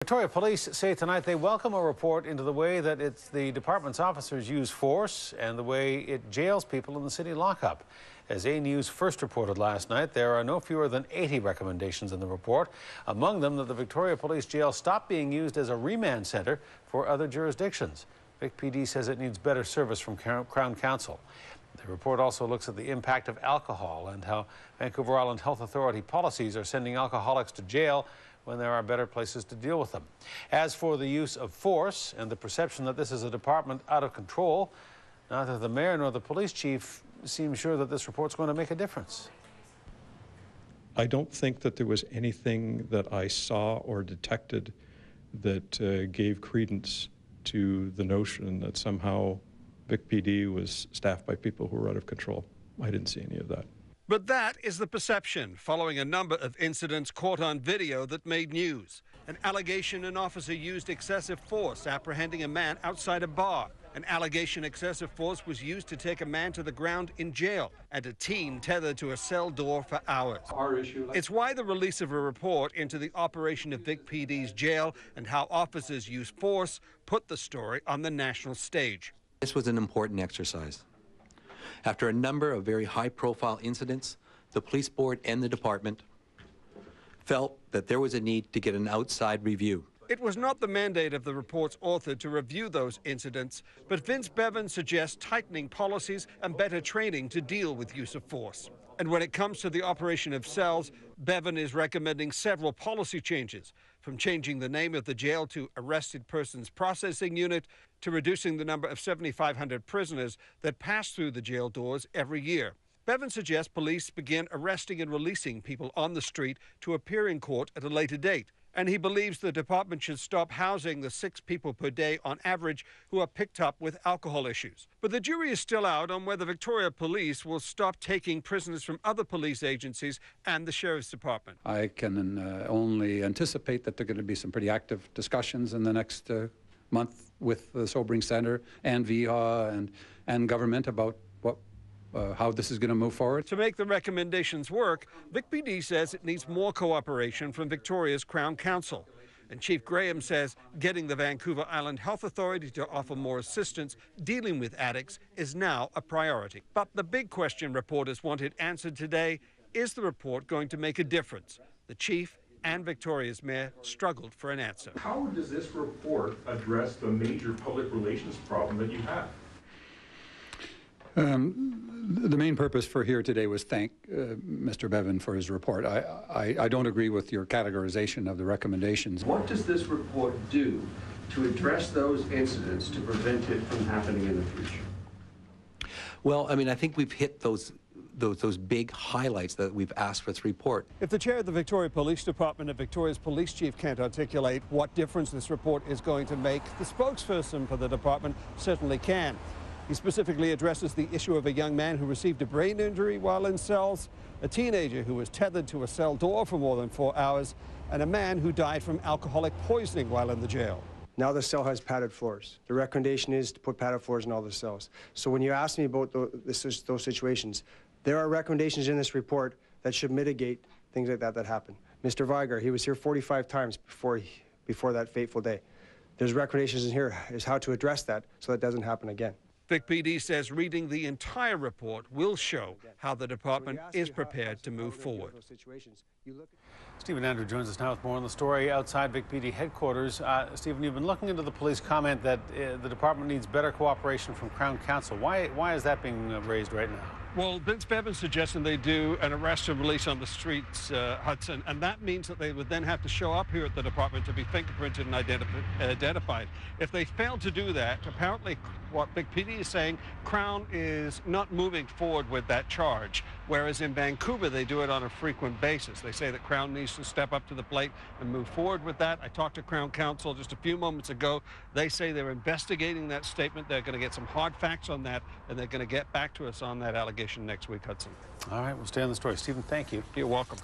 Victoria Police say tonight they welcome a report into the way that the department's officers use force and the way it jails people in the city lockup. As A News first reported last night, there are no fewer than 80 recommendations in the report. Among them, that the Victoria Police Jail stop being used as a remand centre for other jurisdictions. vic-pd says it needs better service from Crown Council. The report also looks at the impact of alcohol and how Vancouver Island Health Authority policies are sending alcoholics to jail when there are better places to deal with them. As for the use of force and the perception that this is a department out of control, neither the mayor nor the police chief seem sure that this report's going to make a difference. I don't think that there was anything that I saw or detected that gave credence to the notion that somehow vic-pd was staffed by people who were out of control. I didn't see any of that. But that is the perception following a number of incidents caught on video that made news. An allegation an officer used excessive force apprehending a man outside a bar. An allegation excessive force was used to take a man to the ground in jail, and a teen tethered to a cell door for hours. It's why the release of a report into the operation of vic-pd's jail and how officers use force put the story on the national stage. This was an important exercise. After a number of very high-profile incidents, the police board and the department felt that there was a need to get an outside review. It was not the mandate of the report's author to review those incidents, but Bevan suggests tightening policies and better training to deal with use of force. And when it comes to the operation of cells, Bevan is recommending several policy changes, from changing the name of the jail to Arrested Persons Processing Unit to reducing the number of 7,500 prisoners that pass through the jail doors every year. Bevan suggests police begin arresting and releasing people on the street to appear in court at a later date. And he believes the department should stop housing the 6 people per day on average who are picked up with alcohol issues. But the jury is still out on whether Victoria Police will stop taking prisoners from other police agencies and the Sheriff's Department. I can only anticipate that there are going to be some pretty active discussions in the next month with the Sobering Centre and VIA and government about how this is going to move forward. To make the recommendations work, vic-pd says it needs more cooperation from Victoria's Crown Council. And Chief Graham says getting the Vancouver Island Health Authority to offer more assistance dealing with addicts is now a priority. But the big question reporters wanted answered today, is the report going to make a difference? The Chief and Victoria's Mayor struggled for an answer. How does this report address the major public relations problem that you have? The main purpose for here today was thank Mr. Bevan for his report. I don't agree with your categorization of the recommendations. What does this report do to address those incidents to prevent it from happening in the future? Well, I mean, I think we've hit those big highlights that we've asked for this report. If the chair of the Victoria Police Department and Victoria's police chief can't articulate what difference this report is going to make, the spokesperson for the department certainly can. He specifically addresses the issue of a young man who received a brain injury while in cells, a teenager who was tethered to a cell door for more than 4 hours, and a man who died from alcoholic poisoning while in the jail. Now the cell has padded floors. The recommendation is to put padded floors in all the cells. So when you ask me about those situations, there are recommendations in this report that should mitigate things like that happen. Mr. Viger, he was here 45 times before that fateful day. There's recommendations in here is how to address that so that doesn't happen again. vic-pd says reading the entire report will show how the department is prepared to move forward. Stephen Andrew joins us now with more on the story outside vic-pd headquarters. Stephen, you've been looking into the police comment that the department needs better cooperation from Crown Council. Why is that being raised right now? Well, Bevan suggesting they do an arrest and release on the streets, Hudson, and that means that they would then have to show up here at the department to be fingerprinted and identified. If they fail to do that, apparently what vic-pd is saying, Crown is not moving forward with that charge, whereas in Vancouver they do it on a frequent basis. They say that Crown needs to step up to the plate and move forward with that. I talked to Crown Council just a few moments ago. They say they're investigating that statement. They're going to get some hard facts on that, and they're going to get back to us on that allegation next week, Hudson. All right, we'll stay on the story. Stephen, thank you. You're welcome.